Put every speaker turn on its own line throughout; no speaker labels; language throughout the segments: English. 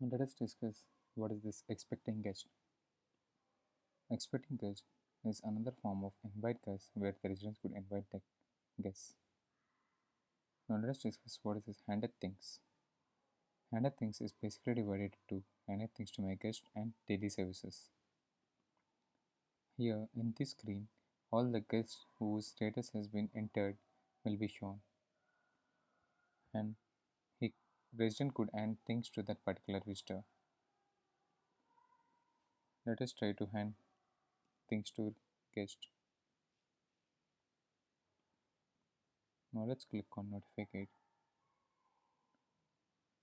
Now let us discuss what is this expecting guest. Expecting guest is another form of invite guest where the residents could invite the guests. Now let us discuss what is this handed things. Handed things is basically divided into handed things to my guest and daily services. Here in this screen, all the guests whose status has been entered will be shown, and he resident could hand things to that particular visitor. Let us try to hand things to guest. Now let's click on notificate.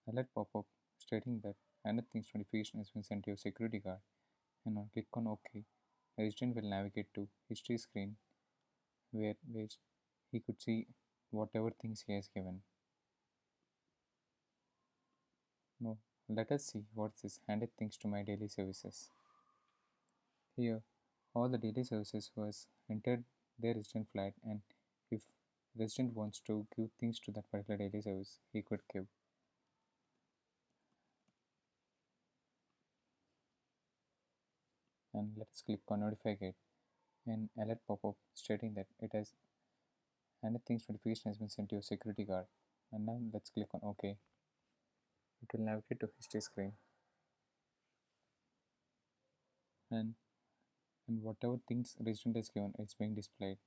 Alert pop-up stating that handed things notification has been sent to your security guard, and now click on OK. A resident will navigate to history screen where he could see whatever things he has given. Now let us see what this handed things to my daily services. Here, all the daily services was entered their resident flat, and if resident wants to give things to that particular daily service, he could give. And let us click on notify gate. An alert pop-up stating that it has handed things notification has been sent to your security guard. And now let's click on OK. It will navigate to history screen, and whatever things resident is given, it's being displayed.